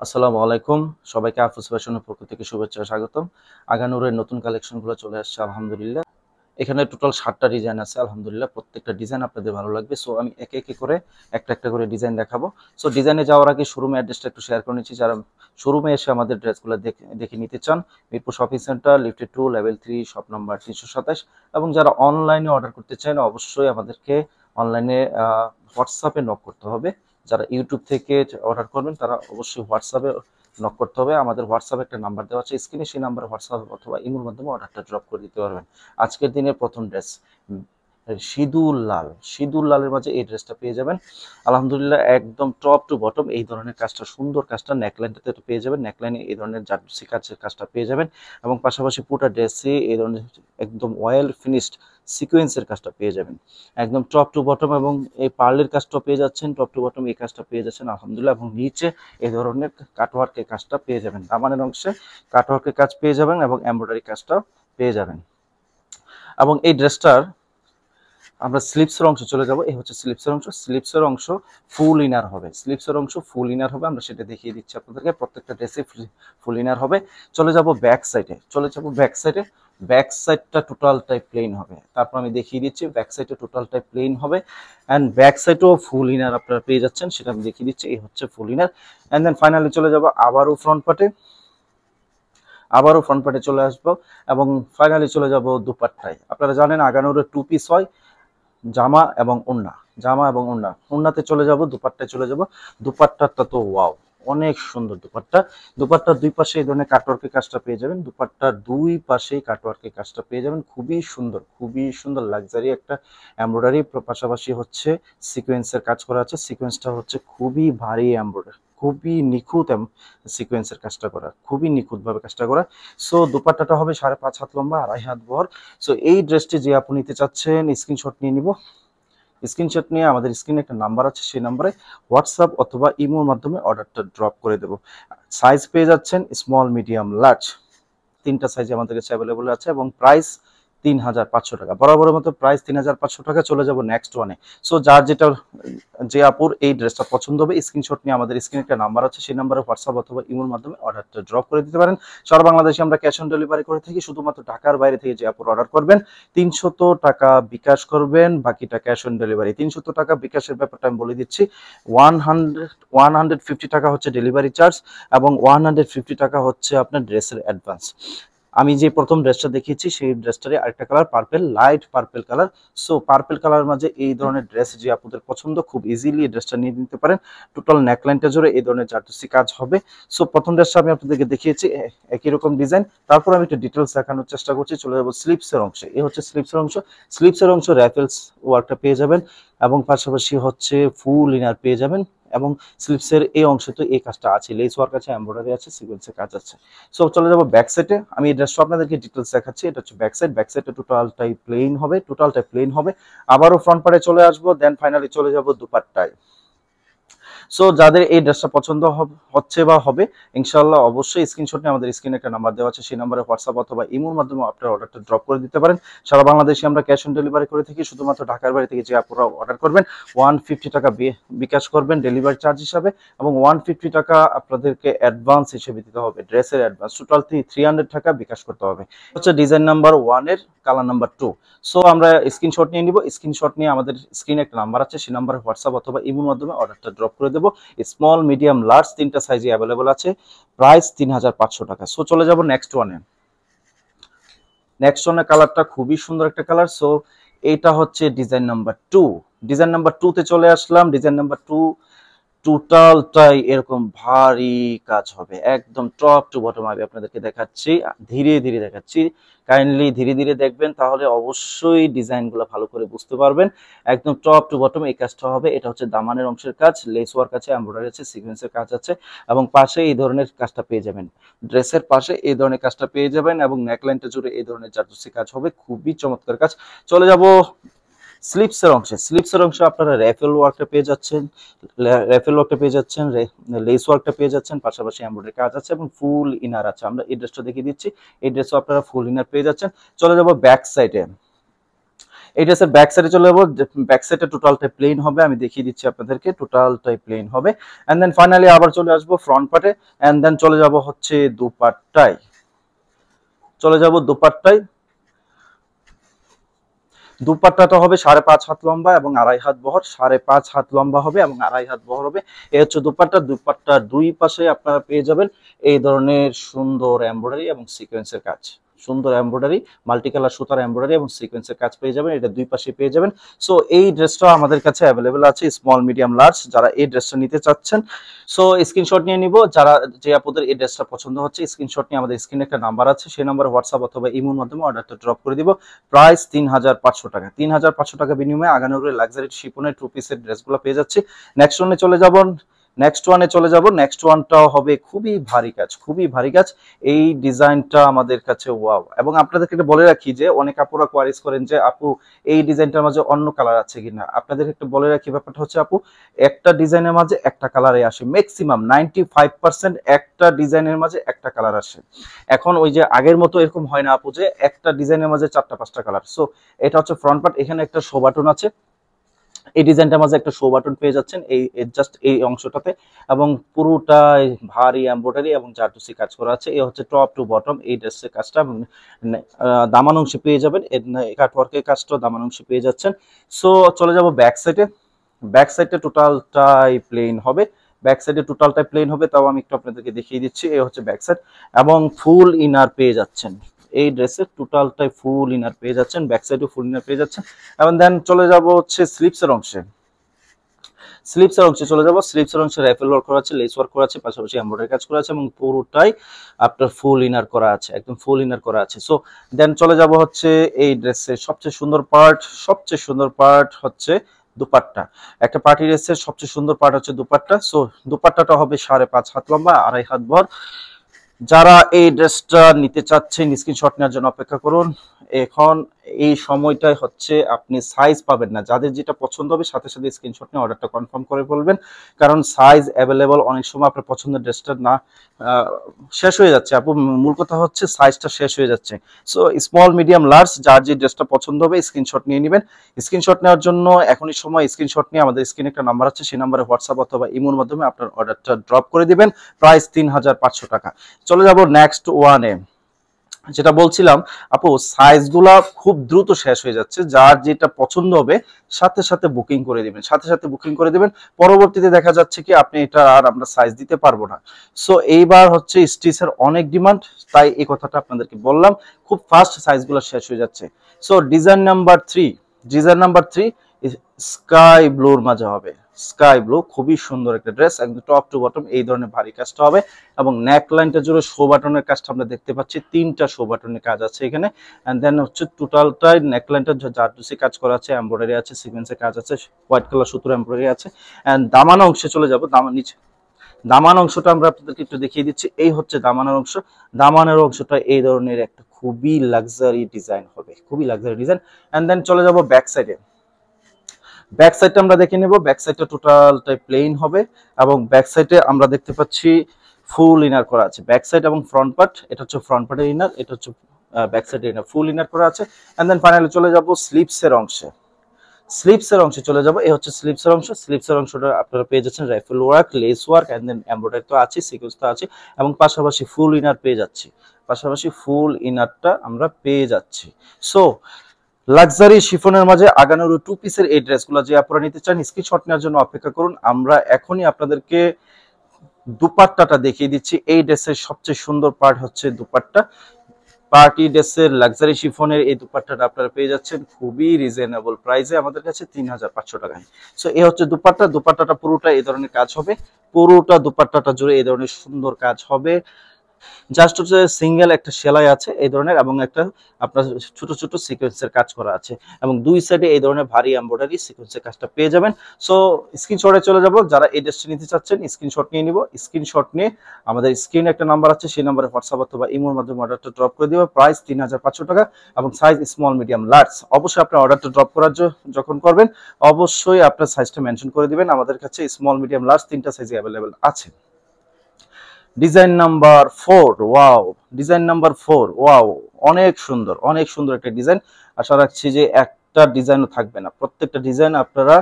আসসালামু আলাইকুম। সবাইকে আফরোজ ফ্যাশনের পক্ষ থেকে শুভেচ্ছা ও স্বাগতম। আগানুরের নতুন কালেকশনগুলো চলে আসছে আলহামদুলিল্লাহ। এখানে টোটাল 7টা ডিজাইন আছে আলহামদুলিল্লাহ। প্রত্যেকটা ডিজাইন আপনাদের ভালো লাগবে। সো আমি একে একে করে একটা করে ডিজাইন দেখাবো। সো ডিজাইনে যাওয়ার আগে শোরুমে অ্যাড্রেসটা একটু শেয়ার করে নিচ্ছি। যারা শোরুমে এসে আমাদের ড্রেসগুলো দেখে নিতে চান, Mirpur shopping centre lifted 2 level 3 shop number 327। এবং যারা অনলাইনে অর্ডার করতে চান অবশ্যই আমাদেরকে অনলাইনে হোয়াটসঅ্যাপে নক করতে হবে। যারা ইউটিউব থেকে অর্ডার করবেন তারা অবশ্যই হোয়াটসঅ্যাপে নক করতে হবে। আমাদের হোয়াটসঅ্যাপে একটা নাম্বার দেওয়া আছে স্ক্রিনে, সেই নাম্বারে হোয়াটসঅ্যাপ অথবা ইমোর মাধ্যমে অর্ডারটা ড্রপ করে দিতে পারবেন। আজকের দিনের প্রথম ড্রেস সিঁদুর লালের মাঝে এই ড্রেসটা পেয়ে যাবেন আলহামদুলিল্লাহ। একদম টপ টু বটম এই ধরনের কাজটা, সুন্দর কাজটা নেকলাইনটাতে পেয়ে যাবেন। নেকলাইনে এই ধরনের জারদুসি কাজের কাজটা পেয়ে যাবেন এবং পাশাপাশি পুরো ড্রেসে এই ধরনের একদম অয়েল ফিনিশড সিকোয়েন্সের কাজটা পেয়ে যাবেন একদম টপ টু বটম। এবং এই পার্লের কাজটা পেয়ে যাচ্ছেন, টপ টু বটম এই কাজটা পেয়ে যাচ্ছেন আলহামদুলিল্লাহ। এবং নিচে এই ধরনের কাটওয়ার্কের কাজটা পেয়ে যাবেন, দামানের অংশে কাটওয়ার্কের কাজ পেয়ে যাবেন এবং এমব্রয়ডারি কাজটা পেয়ে যাবেন। এবং এই ড্রেসটার আমরা স্লিপসের অংশ চলে যাব। এই হচ্ছে স্লিপসের অংশ ফুল ইনার হবে। স্লিপসের অংশ ফুল ইনার হবে, আমরা সেটা দেখিয়ে দিচ্ছি আপনাদেরকে। প্রত্যেকটা ড্রেসে ফুল ইনার হবে। ব্যাক সাইডটা টোটালটাই প্লেন হবে। তারপর আমি দেখিয়ে দিচ্ছি ব্যাক সাইডে টোটালটাই প্লেন হবে অ্যান্ড ব্যাক সাইডেও ফুল ইনার আপনারা পেয়ে যাচ্ছেন, সেটা আমি দেখিয়ে দিচ্ছি। এই হচ্ছে ফুল ইনার। অ্যান্ড দেন ফাইনালি চলে যাব আবারও ফ্রন্ট পার্টে চলে আসবো এবং ফাইনালি চলে যাব দুপাট্টায়। আপনারা জানেন আগানোর 2 পিস হয়, জামা এবং ওড়নাতে চলে যাব, দুপাট্টায় চলে যাব। দুপাট্টাটা তো ওয়াও, অনেক সুন্দর দুপাট্টা। দুপাট্টার দুই পাশে এই ধরনের কাটওয়ার্কের কাজটা পেয়ে যাবেন। দুপাট্টার দুই পাশেই কাটওয়ার্কের কাজটা পেয়ে যাবেন। খুবই সুন্দর লাক্সারি একটা এমব্রয়ডারি, পাশাপাশি হচ্ছে সিকোয়েন্সের কাজ করা আছে। সিকোয়েন্সটা হচ্ছে খুবই ভারী এমব্রয়ডারি, খুবই নিখুঁত সিকোয়েন্সের কাজটা করা, খুবই নিখুঁতভাবে কাজটা করা। সো দুপাট্টাটা হবে 5.5 হাত লম্বা, 2.5 হাত বহর। সো এই ড্রেসটি যে আপনি নিতে চাচ্ছেন স্ক্রিনশট নিয়ে নিব। স্ক্রিনশট নিয়ে আমাদের স্ক্রিনে একটা নাম্বার আছে, সেই নাম্বারে হোয়াটসঅ্যাপ অথবা ইমোর মাধ্যমে অর্ডারটা ড্রপ করে দেব। সাইজ পেয়ে যাচ্ছেন স্মল, মিডিয়াম, লার্জ, 3টা সাইজ আমাদের কাছে অ্যাভেলেবল আছে এবং প্রাইস 3,500 টাকা। বরাবরের মতো প্রাইস 3,500 টাকা। চলে যাব নেক্সট ওয়ানে। সো যে আপুর এই ড্রেসটা পছন্দ হবে স্ক্রিনশট নিয়ে আমাদের স্ক্রিনে একটা নাম্বার আছে, সেই নাম্বারে হোয়াটসঅ্যাপ অথবা ইমোর মাধ্যমে অর্ডারটা ড্রপ করে দিতে পারেন। সারা বাংলাদেশে আমরা ক্যাশ অন ডেলিভারি করে থাকি। শুধুমাত্র ঢাকার বাইরে থেকে যে আপুর অর্ডার করবেন 300 টাকা বিকাশ করবেন, বাকিটা ক্যাশ অন ডেলিভারি। 300 টাকা বিকাশের ব্যাপারটা আমি বলে দিচ্ছি। 150 টাকা হচ্ছে ডেলিভারি চার্জ এবং 150 টাকা হচ্ছে আপনার ড্রেসের অ্যাডভান্স। আমি যে প্রথম ড্রেসটা দেখিয়েছি সেই ড্রেসটারই আরেকটা colour purple, light purple colour. So purple colour মাঝে এই ধরনের ড্রেস যে আপনাদের পছন্দ, খুব ইজিলি এই ড্রেসটা নিয়ে নিতে পারেন। টোটাল নেকলাইনটা জুড়ে এই ধরনের জারদুসি কাজ হবে। সো প্রথম ড্রেসটা আমি আপনাদেরকে দেখিয়েছি একই রকম ডিজাইন। তারপর আমি একটু ডিটেলস দেখানোর চেষ্টা করছি। চলে যাবো স্লিপসের অংশে। এই হচ্ছে স্লিপসের অংশ র্যাফেলস ওয়ার্কটা পেয়ে যাবেন এবং পাশাপাশি হচ্ছে ফুল ইনার পেয়ে যাবেন। এবং স্লিপসের এই অংশে তো এই কাজটা আছে, লেস ওয়ার্ক আছে, এমব্রয়ডারি আছে, সিকোয়েন্সের কাজ আছে। সো চলে যাবো ব্যাক সাইডে। আমি এই ড্রেসটা আপনাদেরকে ডিটেলস দেখাচ্ছি। এটা হচ্ছে ব্যাক সাইডে টোটালটাই প্লেন হবে। আবারও ফ্রন্ট পার্টে চলে আসবো, দেন ফাইনালি চলে যাব দুপাট্টায়। সো যাদের এই ড্রেসটা পছন্দ হচ্ছে বা হবে ইনশাআল্লাহ অবশ্যই স্ক্রিনশট নিয়ে আমাদের স্ক্রিনে একটা নাম্বার দেওয়া আছে, সেই নাম্বারে হোয়াটসঅ্যাপ অথবা ইমোর মাধ্যমে আপনার অর্ডারটা ড্রপ করে দিতে পারেন। সারা বাংলাদেশে আমরা ক্যাশ অন ডেলিভারি করে থাকি। শুধুমাত্র ঢাকার বাইরে থেকে যে আপনারা অর্ডার করবেন 150 টাকা বিকাশ করবেন ডেলিভারি চার্জ হিসাবে এবং 150 টাকা আপনাদেরকে অ্যাডভান্স হিসেবে দিতে হবে, ড্রেসের অ্যাডভান্স। টোটাল 300 টাকা বিকাশ করতে হবে। হচ্ছে ডিজাইন নাম্বার 1 এর কালার নাম্বার 2। সো আমরা স্ক্রিনশট নিয়ে নিব। স্ক্রিনশট নিয়ে আমাদের স্ক্রিনে একটা নাম্বার আছে, সেই নাম্বারে হোয়াটসঅ্যাপ অথবা ইমোর মাধ্যমে অর্ডারটা ড্রপ করে দেবো। স্মল, মিডিয়াম, লার্জ 3টা সাইজে অ্যাভেলেবল আছে। প্রাইস 3,500 টাকা। সো চলে যাব নেক্সট ওয়ানে কালারটা খুবই সুন্দর একটা কালার। সো এইটা হচ্ছে ডিজাইন নাম্বার 2 তে চলে আসলাম। ডিজাইন নাম্বার 2 টোটালটাই এরকম ভারী কাজ হবে, একদম টপ টু বটম। আমি আপনাদেরকে দেখাচ্ছি, ধীরে ধীরে দেখাচ্ছি, কাইন্ডলি ধীরে ধীরে দেখবেন, তাহলে অবশ্যই ডিজাইনগুলো ভালো করে বুঝতে পারবেন। একদম টপ টু বটম এই কাজটা হবে। এটা হচ্ছে দামানের অংশের কাজ, লেস ওয়ার্ক আছে, এমব্রয়ডারি আছে, সিকোয়েন্সের কাজ আছে এবং পাশে এই ধরনের কাজটা পেয়ে যাবেন। ড্রেসের পাশে এই ধরনের কাজটা পেয়ে যাবেন এবং নেকলাইনটা জুড়ে এই ধরনের জারদুসি কাজ হবে, খুবই চমৎকার কাজ। চলে যাব স্লিপসের অংশে আপনারা র্যাফেল ওয়ার্কটা পেয়ে যাচ্ছেন, লেস ওয়ার্কটা পেয়ে যাচ্ছেন, পাশাপাশি এমব্রয়ডারি কাজ আছে এবং ফুল ইনার আছে। আমরা এই ড্রেসটা দেখিয়ে দিচ্ছি, এই ড্রেসও আপনারা ফুল ইনার পেয়ে যাচ্ছেন। চলে যাব ব্যাক সাইডে। এই ড্রেসের ব্যাক সাইডে চলে যাবো। ব্যাক সাইডে টোটালটাই প্লেন হবে, আমি দেখিয়ে দিচ্ছি আপনাদেরকে, টোটালটাই প্লেন হবে। এন্ড দেন ফাইনালি আবার চলে আসবো ফ্রন্ট পার্টে, এন্ড দেন চলে যাব হচ্ছে দুপাট্টায়, চলে যাব দুপাট্টায়। দুপাট্টাটা হবে 5.5 হাত লম্বা এবং 2.5 হাত বহর, 5.5 হাত লম্বা হবে এবং 2.5 হাত বহর হবে। এই হচ্ছে দুপাট্টা। দুপাট্টার দুই পাশে আপনারা পেয়ে যাবেন এই ধরনের সুন্দর এমব্রয়ডারি এবং সিকোয়েন্সের কাজ, সুন্দর এমব্রয়ডারি, মাল্টি কালার সুতার এমব্রয়ডারি এবং সিকোয়েন্সের কাজ পেয়ে যাবেন, এটা দুই পাশে পেয়ে যাবেন। সো এই ড্রেসটা আমাদের কাছে অ্যাভেলেবেল আছে স্মল মিডিয়াম লার্জ, যারা এই ড্রেসটা নিতে চাচ্ছেন সো স্ক্রিনশট নিয়ে নিব। যারা যে আপুদের এই ড্রেসটা পছন্দ হচ্ছে স্ক্রিনশট নিয়ে আমাদের স্ক্রিনে একটা নাম্বার আছে, সেই নাম্বারে হোয়াটসঅ্যাপ অথবা ইমোর মাধ্যমে অর্ডারটা ড্রপ করে দিব। প্রাইস 3500 টাকা, 3500 টাকা বিনিময়ে আগানোর লাক্সারি শিপনের টু পিসের ড্রেসগুলো পেয়ে যাচ্ছি। নেক্সট ওয়ানে চলে যাব, নেক্সট ওয়ানটাও হবে খুবই ভারী কাজ, খুবই ভারী কাজ। এই ডিজাইনটা আমাদের কাছে ওয়াও। এবং আপনাদেরকে একটা বলে রাখি যে অনেক আপুরা কোয়ারিজ করেন যে আপু এই ডিজাইনটার মাঝে অন্য কালার আছে কিনা, আপনাদের একটা বলে রাখি ব্যাপারটা হচ্ছে আপু একটা ডিজাইনের মাঝে একটা কালারে আসে, ম্যাক্সিমাম 95% একটা ডিজাইনের মাঝে একটা কালার আসে। এখন ওই যে আগের মতো এরকম হয় না আপু যে একটা ডিজাইনের মাঝে 4টা 5টা কালার। সো এটা হচ্ছে ফ্রন্ট পার্ট, এখানে একটা শো বাটন আছে, এই ডিজাইনটার মাঝে একটা শো বাটন পেয়ে যাচ্ছেন এই জাস্ট এই অংশটাতে, এবং পুরোটাই ভারী এমব্রয়ডারি এবং জারদুসি কাজ করা আছে। এই হচ্ছে টপ টু বটম এই ড্রেসের কাজটা, এবং দামান অংশে পেয়ে যাবেন কাটওয়ার্কের কাজটা, দামান অংশে পেয়ে যাচ্ছেন। সো চলে যাব ব্যাক সাইডে। ব্যাক সাইডটা টোটালটাই প্লেন হবে, ব্যাক সাইডে টোটালটাই প্লেন হবে, তাও আমি একটু আপনাদেরকে দেখিয়ে দিচ্ছি। এই হচ্ছে ব্যাক সাইড এবং ফুল ইনার পেয়ে যাচ্ছেন এই ড্রেসের, টোটালটাই ফুল ইনার পেয়ে যাচ্ছেন, ব্যাক সাইডে ফুল ইনার পেয়ে যাচ্ছেন। এবং দেন চলে যাব হচ্ছে স্লিপসের অংশে। স্লিপসের অংশে চলে যাব, স্লিপসের অংশে রাইফেল ওয়ার্ক করা আছে, লেস ওয়ার্ক করা আছে, পাশাপাশি এমব্রয়ডারি কাজ করা আছে এবং পুরোটাই আপনার ফুল ইনার করা আছে, একদম ফুল ইনার করা আছে। সো দেন চলে যাব হচ্ছে এই ড্রেসের সবচেয়ে সুন্দর পার্ট, সবচেয়ে সুন্দর পার্ট হচ্ছে দুপাট্টা। একটা পার্টি ড্রেসের সবচেয়ে সুন্দর পার্ট হচ্ছে দুপাট্টা। সো দুপাট্টাটা হবে 5.5 হাত লম্বা, 2.5 হাত বহর। যারা এই ড্রেসটা নিতে চাচ্ছেন স্ক্রিনশট নেওয়ার জন্য অপেক্ষা করুন। এখন এই সময়টাই হচ্ছে আপনি সাইজ পাবেন না, যাদের যেটা পছন্দ হবে সাথে সাথে স্ক্রিনশট নিয়ে অর্ডারটা কনফার্ম করে বলবেন, কারণ সাইজ অ্যাভেলেবল অনেক সময় আপনার পছন্দের ড্রেসটা না শেষ হয়ে যাচ্ছে আপু, মূল কথা হচ্ছে সাইজটা শেষ হয়ে যাচ্ছে। সো স্মল মিডিয়াম লার্জ যার যে ড্রেসটা পছন্দ হবে স্ক্রিনশট নিয়ে নেবেন। স্ক্রিনশট নেওয়ার জন্য এখনই সময়, স্ক্রিনশট নিয়ে আমাদের স্ক্রিনে একটা নাম্বার আছে, সেই নাম্বারে হোয়াটসঅ্যাপ অথবা ইমোর মাধ্যমে আপনার অর্ডারটা ড্রপ করে দিবেন। প্রাইস 3500 টাকা। চলে যাব নেক্সট ওয়ানে। যেটা বলছিলাম আপু সাইজগুলা খুব দ্রুত শেষ হয়ে যাচ্ছে, যার যেটা পছন্দ হবে সাথে সাথে বুকিং করে দিবেন, সাথে সাথে বুকিং করে দিবেন। পরবর্তীতে দেখা যাচ্ছে কি আপনি এটা আর আমরা সাইজ দিতে পারবো না। সো এইবার হচ্ছে স্টিচের অনেক ডিমান্ড, তাই এই কথাটা আপনাদেরকে বললাম, খুব ফাস্ট সাইজগুলো শেষ হয়ে যাচ্ছে। সো ডিজাইন নাম্বার 3 স্কাই ব্লুর মাঝে হবে, স্কাই ব্লু, খুবই সুন্দর একটা ড্রেস, একদম টপ টু বটম এই ধরনের ভারী কাজটা হবে। এবং নেক লাইনটা জুড়ে শো বাটনের কাজটা আমরা দেখতে পাচ্ছি, 3টা শো বাটনের কাজ আছে এখানে। এন্ড দেন হচ্ছে টোটালটাই নেক লাইনটা জারদুসি কাজ করা আছে, এমব্রয়ডারি আছে, সিকোয়েন্সের কাজ আছে, হোয়াইট কালার সুতোর এমব্রয়ডারি আছে। এন্ড দামান অংশে চলে যাব, দামান নিচে দামান অংশটা আমরা আপনাদেরকে একটু দেখিয়ে দিচ্ছি। এই হচ্ছে দামানের অংশ, দামানের অংশটা এই ধরনের একটা খুবই লাক্সারি ডিজাইন হবে, খুবই লাক্সারি ডিজাইন। এন্ড দেন চলে যাব ব্যাক সাইডে। ব্যাক সাইডটা আমরা দেখে নেব, ব্যাক সাইডটা টোটালটাই প্লেন হবে এবং ব্যাক সাইডে আমরা দেখতে পাচ্ছি ফুল ইনার করা আছে, ব্যাক সাইড এবং ফ্রন্ট পার্ট, এটা হচ্ছে ফ্রন্ট পার্টের ইনার, এটা হচ্ছে ব্যাক সাইডের ইনার, ফুল ইনার করা আছে। এন্ড দেন ফাইনালি চলে যাব স্লিপসের অংশে। স্লিপসের অংশে চলে যাব, এই হচ্ছে স্লিপসের অংশ। স্লিপসের অংশটা আপনারা পেয়ে যাচ্ছেন rifle work, lace work and then embroidery তো আছে, সিকোয়েন্স তো আছে, এবং পাশাপাশি ফুল ইনার পেয়ে যাচ্ছি, পাশাপাশি ফুল ইনারটা আমরা পেয়ে যাচ্ছি। সো লাক্সারি শিফনের মাঝে আগানোর টু পিসের এই ড্রেসগুলো যে আপনারা নিতে চান স্ক্রিনশট নেওয়ার জন্য অপেক্ষা করুন। আমরা এখনই আপনাদেরকে দুপাট্টাটা দেখিয়ে দিচ্ছি। এই ড্রেসের সবচেয়ে সুন্দর পার্ট হচ্ছে দুপাট্টা। পার্টি ড্রেসের লাক্সারি শিফনের এই দুপাট্টাটা আপনারা পেয়ে যাচ্ছেন খুবই রিজনেবল প্রাইসে আমাদের কাছে 3500 টাকায়। সো এই হচ্ছে দুপাট্টা, দুপাট্টাটা পুরোটা এই ধরনের কাজ হবে, পুরোটা দুপাট্টাটা জুড়ে এই ধরনের সুন্দর কাজ হবে। জাস্ট হচ্ছে সিঙ্গেল একটা সেলাই আছে এই ধরনের, এবং একটা আপনার ছোট ছোট সিকোয়েন্সের কাজ করা আছে, এবং দুই সাইডে এই ধরনের ভারী এমব্রয়ডারি সিকোয়েন্সের কাজটা পেয়ে যাবেন। সো স্ক্রিনশটে চলে যাব, যারা এই ড্রেসটি নিতে চাচ্ছেন স্ক্রিনশট নিয়ে নিব। স্ক্রিনশট নিয়ে আমাদের স্ক্রিনে একটা নাম্বার আছে, সেই নাম্বারে হোয়াটসঅ্যাপ অথবা ইমোর মাধ্যমে অর্ডারটা ড্রপ করে দিব। প্রাইস 3500 টাকা এবং সাইজ স্মল মিডিয়াম লার্জ। অবশ্যই আপনার অর্ডারটা ড্রপ করার যখন করবেন অবশ্যই আপনার সাইজটা মেনশন করে দিবেন। আমাদের কাছে স্মল মিডিয়াম লার্জ 3টা সাইজে অ্যাভেলেবেল আছে। Design number 4, wow, design number 4, wow, অনেক সুন্দর, অনেক সুন্দর একটা ডিজাইন। আশা রাখছি যে একটা ডিজাইনও থাকবে না, প্রত্যেকটা ডিজাইন আপনারা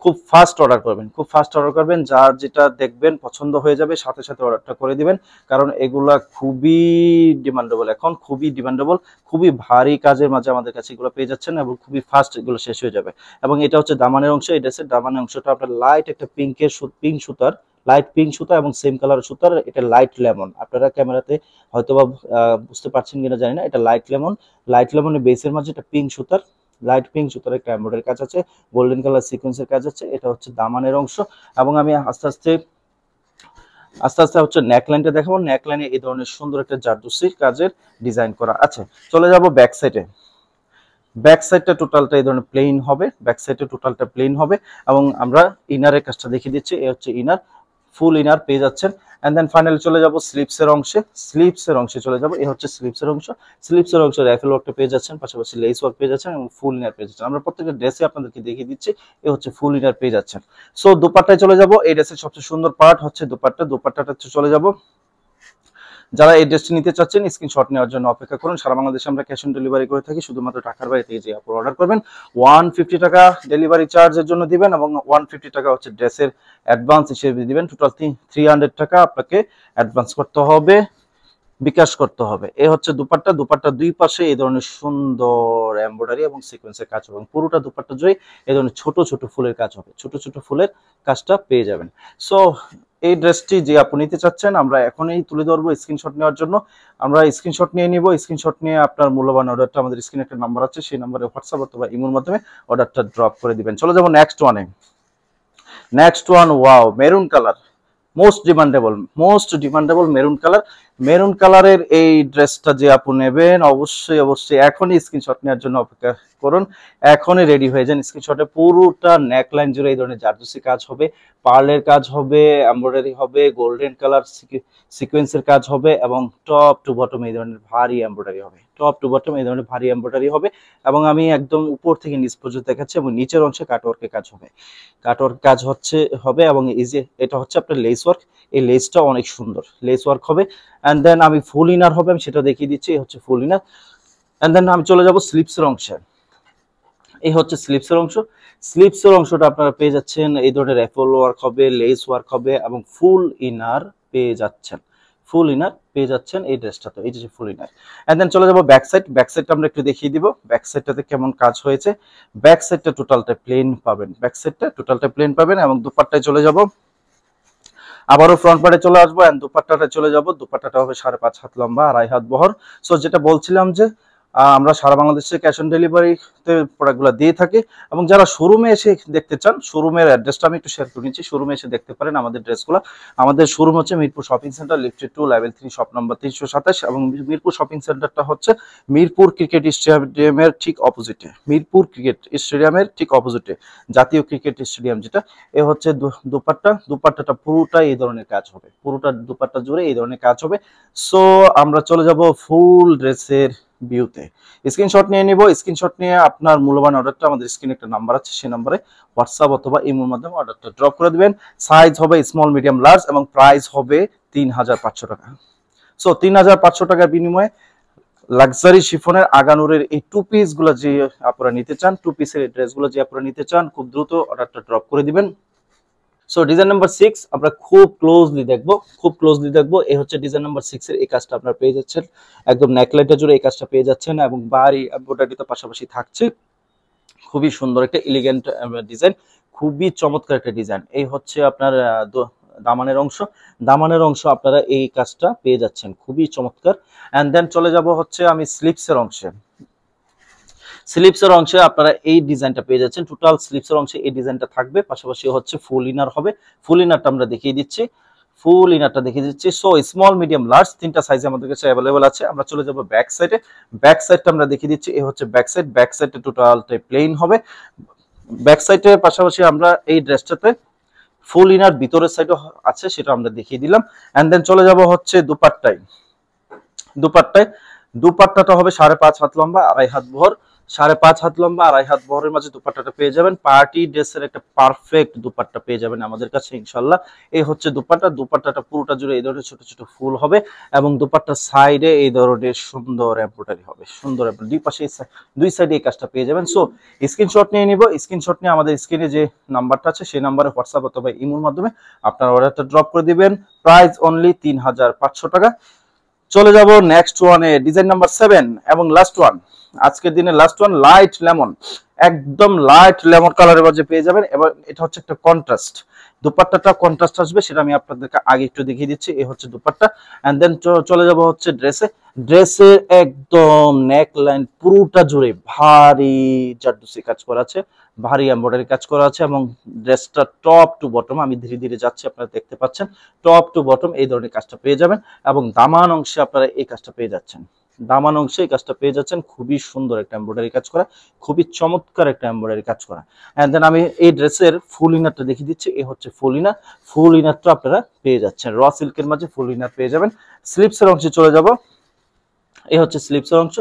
খুব ফাস্ট অর্ডার করবেন, খুব ফাস্ট অর্ডার করবেন, যার যেটা দেখবেন পছন্দ হয়ে যাবে সাথে সাথে অর্ডারটা করে দিবেন, কারণ এগুলা খুবই ডিমান্ডেবল, এখন খুবই ডিমান্ডেবল, খুবই ভারী কাজের মাঝে আমাদের কাছে এগুলো পেয়ে যাচ্ছেন এবং খুবই ফাস্ট এগুলো শেষ হয়ে যাবে। এবং এটা হচ্ছে দামানের অংশ, এটা হচ্ছে দামানের অংশটা আপনার লাইট একটা পিঙ্ক সুতার, লাইট পিঙ্ক সুতা এবং সেম কালার সুতার, এটা লাইট লেমন, আপনারা ক্যামেরাতে হয়তোবা বুঝতে পারছেন কিনা জানি না, এটা লাইট লেমন, লাইট লেমনের বেসের মাঝে এটা পিঙ্ক সুতার, লাইট পিঙ্ক সুতার একটা এমব্রয়ডারি কাজ আছে, গোল্ডেন কালার সিকোয়েন্সের কাজ আছে, এটা হচ্ছে দামানের অংশ। এবং আমি আস্তে আস্তে হচ্ছে নেকলাইনটা দেখাবো, নেকলাইনে এই ধরনের সুন্দর একটা জারদুসি কাজের ডিজাইন করা আছে। চলে যাব ব্যাক সাইডে, ব্যাক সাইডটা টোটালটা এই ধরনের প্লেন হবে, ব্যাক সাইডে টোটালটা প্লেন হবে এবং আমরা ইনারের কাজটা দেখিয়ে দিচ্ছি, এই হচ্ছে ইনার, ফুল ইনার পেয়ে যাচ্ছেন। এন্ড দেন ফাইনালি চলে যাব স্লিপসের অংশে, স্লিপসের অংশে চলে যাব, এই হচ্ছে স্লিপসের অংশ, স্লিপসের অংশে রাইফেল ওয়ার্কটা পেয়ে যাচ্ছেন, পাশাপাশি লেস ওয়ার্ক পেয়ে যাচ্ছেন এবং ফুল ইনার পেয়ে যাচ্ছেন। আমরা প্রত্যেকটা ড্রেসে আপনাদেরকে দেখিয়ে দিচ্ছি, এই হচ্ছে ফুল ইনার পেয়ে যাচ্ছেন। সো দোপাট্টায় চলে যাব, এই ড্রেসের সবচেয়ে সুন্দর পার্ট হচ্ছে দোপাট্টা, দোপাট্টাটা চলে যাব। যারা এই ড্রেসটি নিতে চাচ্ছেন স্ক্রিনশট নেওয়ার জন্য অপেক্ষা করুন, সারা বাংলাদেশে আমরা ক্যাশ অন ডেলিভারি করে থাকি, শুধুমাত্র ঢাকার বাইরে থেকে যে আপনি অর্ডার করবেন 150 টাকা ডেলিভারি চার্জের জন্য দিবেন এবং 150 টাকা হচ্ছে ড্রেসের অ্যাডভান্স হিসেবে দিবেন, টোটাল 300 টাকা আপনাকে অ্যাডভান্স করতে হবে, বিকাশ করতে হবে। এই হচ্ছে দুপাট্টা, দুপাট্টার দুই পাশে এই ধরনের সুন্দর এমব্রয়ডারি এবং সিকোয়েন্সের কাজ হবে, পুরোটা দুপাট্টা জুড়ে এই ধরনের ছোট ছোট ফুলের কাজ হবে, ছোট ছোট ফুলের কাজটা পেয়ে যাবেন। সো এই ড্রেসটি যে আপনি নিতে চাচ্ছেন আমরা এখনই তুলে ধরবো স্ক্রিনশট নেওয়ার জন্য, আমরা স্ক্রিনশট নিয়ে নিব, স্ক্রিনশট নিয়ে আপনার মূল্যবান অর্ডারটা আমাদের স্ক্রিনে একটা নাম্বার আছে, সেই নাম্বারে হোয়াটসঅ্যাপ অথবা ইমোর মাধ্যমে অর্ডারটা ড্রপ করে দিবেন। চলে যাবো নেক্সট ওয়ানে, next one, wow maroon colour, most demandable maroon colour, maroon কালারের এই ড্রেসটা যে আপনি নেবেন অবশ্যই অবশ্যই এখনই স্ক্রিনশট নেওয়ার জন্য অপেক্ষা করুন, এখনই রেডি হয়ে যান। স্ক্রিনশটে পুরোটা নেকলাইন জুড়ে এই ধরনের জারদুসি কাজ হবে, পার্লের কাজ হবে, এমব্রয়ডারি হবে, গোল্ডেন কালার সিকোয়েন্সের কাজ হবে এবং টপ টু বটম এই ধরনের ভারী এমব্রয়ডারি হবে, টপ টু বটম এই ধরনের ভারী এমব্রয়ডারি হবে। এবং আমি একদম উপর থেকে নিচ পর্যন্ত দেখাচ্ছি এবং নিচের অংশে কাটওয়ার্কের কাজ হবে, কাটওয়ার্ক কাজ হবে এবং এই যে এটা হচ্ছে আপনার লেস ওয়ার্ক, এই লেসটা অনেক সুন্দর লেস ওয়ার্ক হবে। এন্ড দেন আমি ফুল ইনার হবে, আমি সেটা দেখিয়ে দিচ্ছি, এই হচ্ছে ফুল ইনার। এন্ড দেন আমি চলে যাব স্লিপসের অংশে, এই হচ্ছে স্লিপসের অংশ, স্লিপসের অংশটা আপনারা পেয়ে যাচ্ছেন এই ধরনের র্যাফেল ওয়ার্ক হবে, লেস ওয়ার্ক হবে এবং ফুল ইনার পেয়ে যাচ্ছেন, ফুল ইনার পেয়ে যাচ্ছেন এই ড্রেসটাতে, এই যে ফুল ইনার। এন্ড দেন চলে যাব ব্যাক সাইড, ব্যাক সাইডটা আমরা একটু দেখিয়ে দিব ব্যাক সাইডটাতে কেমন কাজ হয়েছে। ব্যাক সাইডটা টোটালটা প্লেন পাবেন, ব্যাক সাইডটা টোটালটা প্লেন পাবেন এবং দুপাট্টায় চলে যাব, আবারও ফ্রন্ট পার্টে চলে আসবো এন্ড দুপাট্টাটা চলে যাব, দুপাট্টাটা হবে 5.5 হাত লম্বা, 2.5 হাত বহর। সো যেটা বলছিলাম যে আমরা সারা বাংলাদেশে ক্যাশ অন ডেলিভারিতে প্রোডাক্টগুলো দিয়ে থাকি এবং যারা শোরুমে এসে দেখতে চান, শোরুমের অ্যাড্রেসটা আমি একটু শেয়ার করে নিচ্ছি, শোরুমে এসে দেখতে পারেন আমাদের ড্রেসগুলো। আমাদের শোরুম হচ্ছে Mirpur shopping centre, lifted 2 level 3 shop number 327 এবং মিরপুর শপিং সেন্টারটা হচ্ছে মিরপুর ক্রিকেট স্টেডিয়ামের ঠিক অপোজিটে, মিরপুর ক্রিকেট স্টেডিয়ামের ঠিক অপোজিটে, জাতীয় ক্রিকেট স্টেডিয়াম যেটা। এ হচ্ছে দুপাট্টা, দুপাট্টাটা পুরোটাই এই ধরনের কাজ হবে, পুরোটা দুপাট্টা জুড়ে এই ধরনের কাজ হবে। সো আমরা চলে যাব ফুল ড্রেসের ভিউতে, স্ক্রিনশট নিয়ে নিব, স্ক্রিনশট নিয়ে আপনার মূল্যবান অর্ডারটা আমাদের স্ক্রিনে একটা নাম্বার আছে, সেই নাম্বারে হোয়াটসঅ্যাপ অথবা ইমোর মাধ্যমে অর্ডারটা ড্রপ করে দিবেন। সাইজ হবে স্মল মিডিয়াম লার্জ এবং প্রাইস হবে 3500 টাকা। সো 3500 টাকার বিনিময়ে লাক্সারি শিফনের আগানুরের এই টু পিস গুলো যে আপনারা নিতে চান, টু পিসের ড্রেস গুলো যে আপনারা নিতে চান, খুব দ্রুত অর্ডারটা ড্রপ করে দিবেন। সো ডিজাইন নাম্বার 6 আমরা খুব ক্লোজলি দেখবো, এই হচ্ছে ডিজাইন নাম্বার 6 এর এই কাজটা আপনারা পেয়ে যাচ্ছেন, একদম নেকলাইনটা জুড়ে এই কাজটা পেয়ে যাচ্ছেন এবং বাড়ি এমব্রয়ডারিটা পাশাপাশি থাকছে, খুবই সুন্দর একটা এলিগেন্ট ডিজাইন, খুবই চমৎকার একটা ডিজাইন। এই হচ্ছে আপনার দামানের অংশ, দামানের অংশ আপনারা এই কাজটা পেয়ে যাচ্ছেন, খুবই চমৎকার। এন্ড দেন চলে যাব হচ্ছে আমি স্লিপসের অংশে, স্লিপসের অংশে আপনারা এই ডিজাইনটা পেয়ে যাচ্ছেন, টোটাল স্লিপসের অংশে এই ডিজাইনটা থাকবে, পাশাপাশি হচ্ছে ফুল ইনার হবে, ফুল ইনারটা আমরা দেখিয়ে দিচ্ছি, ফুল ইনারটা দেখিয়ে দিচ্ছি। সো স্মল মিডিয়াম লার্জ তিনটা সাইজে আমাদের কাছে অ্যাভেলেবল আছে। আমরা চলে যাব ব্যাক সাইডে, ব্যাক সাইডটা আমরা দেখিয়ে দিচ্ছি, এই হচ্ছে ব্যাক সাইড, ব্যাক সাইডে টোটালটাই প্লেন হবে। ব্যাক সাইডের পাশাপাশি আমরা এই ড্রেসটাতে ফুল ইনার ভিতরের সাইডও আছে, সেটা আমরা দেখিয়ে দিলাম। এন্ড দেন চলে যাব হচ্ছে দুপাট্টায়, দুপাট্টাটা হবে 5.5 হাত লম্বা, 2.5 হাত বহর। 5.5 হাত লম্বা, 2.5 হাত বহরের মাঝে দুপাট্টাটা পেয়ে যাবেন। পার্টি ড্রেসের একটা পারফেক্ট দুপাট্টা পেয়ে যাবেন আমাদের কাছে ইনশাল্লাহ। এই হচ্ছে দুপাট্টা। দুপাট্টাটা পুরোটা জুড়ে এই ধরনের ছোট ছোট ফুল হবে এবং দুপাট্টার সাইডে এই ধরনের সুন্দর এমব্রয়ডারি হবে, সুন্দর দুই পাশে দুই সাইডে এই কাজটা পেয়ে যাবেন। সো স্ক্রিনশট নিয়ে নিব। স্ক্রিনশট নিয়ে আমাদের স্ক্রিনে যে নাম্বারটা আছে সেই নাম্বারে হোয়াটসঅ্যাপ অথবা ইমোর মাধ্যমে আপনার অর্ডারটা ড্রপ করে দিবেন। প্রাইস অনলি 3500 টাকা। চলে যাব নেক্সট ওয়ানে, ডিজাইন নাম্বার 7 এবং লাস্ট ওয়ান, আজকের দিনে লাস্ট ওয়ান, লাইট লেমন। একদম লাইট লেমন কালারের মধ্যে পেয়ে যাবেন এবং এটা হচ্ছে একটা কন্ট্রাস্ট। দুপাট্টাটা কন্ট্রাস্ট আসবে, সেটা আমি আপনাদেরকে আগে একটু দেখিয়ে দিচ্ছি। এই হচ্ছে দুপাট্টা। এন্ড দেন চলে যাব হচ্ছে ড্রেসে। ড্রেসের একদম নেক লাইন পুরোটা জুড়ে ভারী জারদুসি কাজ করা আছে, ভারী এমব্রয়ডারি কাজ করা আছে এবং ড্রেসটা টপ টু বটম, আমি ধীরে ধীরে যাচ্ছি আপনারা দেখতে পাচ্ছেন, টপ টু বটম এই ধরনের কাজটা পেয়ে যাবেন এবং দামান অংশে আপনারা এই কাজটা পেয়ে যাচ্ছেন। দামান অংশে এই কাজটা পেয়ে যাচ্ছেন, খুবই সুন্দর একটা এমব্রয়ডারি কাজ করা, খুবই চমৎকার একটা এমব্রয়ডারি কাজ করা। এন্ড দেন আমি এই ড্রেসের ফুল ইনারটা দেখিয়ে দিচ্ছি। এই হচ্ছে ফুল ইনার। ফুল ইনারটা আপনারা পেয়ে যাচ্ছেন র সিল্কের মাঝে, ফুল ইনার পেয়ে যাবেন। স্লিপসের অংশে চলে যাব। এই হচ্ছে স্লিপসের অংশ।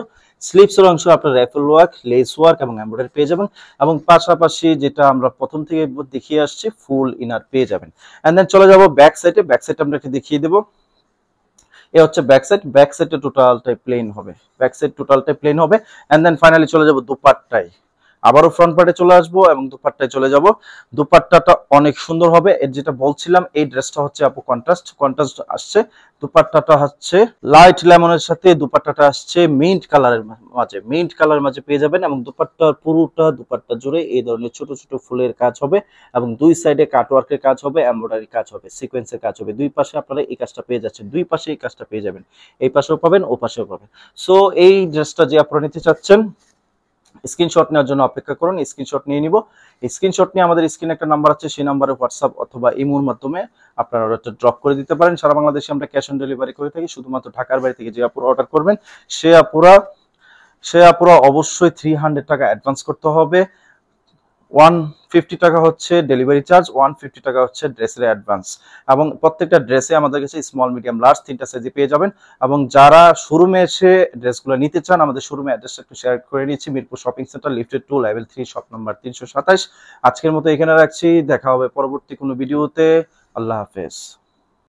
স্লিপসের অংশ আপনার র্যাফেল ওয়ার্ক, লেস ওয়ার্ক এবং এমব্রয়ডারি পেয়ে যাবেন এবং পাশাপাশি যেটা আমরা প্রথম থেকে দেখিয়ে আসছি ফুল ইনার পেয়ে যাবেন। এন্ড দেন চলে যাব ব্যাক সাইডে। ব্যাক সাইড আমরা দেখিয়ে দেবো। এই হচ্ছে ব্যাক সাইড। ব্যাক সাইডে টোটালটাই প্লেন হবে, ব্যাক সাইড টোটালটাই প্লেন হবে। এন্ড দেন ফাইনালি চলে যাব দুপাট্টায়। আবারও ফ্রন্ট পার্টে চলে আসবো এবং দুপাট্টায় চলে যাব। দুপাট্টাটা অনেক সুন্দর হবে। এর যেটা বলছিলাম, এই ড্রেসটা হচ্ছে আপু কন্ট্রাস্ট আসছে। দুপাট্টাটা হচ্ছে লাইট লেমনের সাথে, দুপাট্টাটা আসছে মিন্ট কালারের মাঝে, মিন্ট কালারের মাঝে পেয়ে যাবেন এবং দুপাট্টার পুরোটা দুপাট্টা জুড়ে এই ধরনের ছোট ছোট ফুলের কাজ হবে এবং দুই সাইডে কাটওয়ার্কের কাজ হবে, এমব্রয়ডারি কাজ হবে, সিকোয়েন্সের কাজ হবে। দুই পাশে আপনারা এই কাজটা পেয়ে যাচ্ছেন, দুই পাশে এই কাজটা পেয়ে যাবেন, এই পাশেও পাবেন ও পাশেও পাবেন। সো এই ড্রেসটা যে আপনারা নিতে চাচ্ছেন, স্ক্রিনশট নেওয়ার জন্য অপেক্ষা করুন। স্ক্রিনশট নিয়ে নিব। স্ক্রিনশট নিয়ে আমাদের স্ক্রিনে একটা নাম্বার আছে, সেই নাম্বারে হোয়াটসঅ্যাপ অথবা ইমোর মাধ্যমে আপনারা অর্ডারটা ড্রপ করে দিতে পারেন। সারা বাংলাদেশে আমরা ক্যাশ অন ডেলিভারি করে থাকি। শুধুমাত্র ঢাকার বাইরে থেকে যে আপুরা অর্ডার করবেন সে আপুরা অবশ্যই 300 টাকা অ্যাডভান্স করতে হবে। 150 টাকা হচ্ছে ডেলিভারি চার্জ, 150 টাকা হচ্ছে ড্রেসের অ্যাডভান্স এবং প্রত্যেকটা ড্রেসে আমাদের কাছে স্মল মিডিয়াম লার্জ তিনটা সাইজে পেয়ে যাবেন। এবং যারা শোরুমে এসে ড্রেসগুলো নিতে চান, আমাদের শোরুমে অ্যাড্রেসটা একটু শেয়ার করে নিচ্ছি। Mirpur shopping centre, lifted 2, level 3, shop number 327। আজকের মতো এখানে রাখছি, দেখা হবে পরবর্তী কোনো ভিডিওতে। আল্লাহ হাফেজ।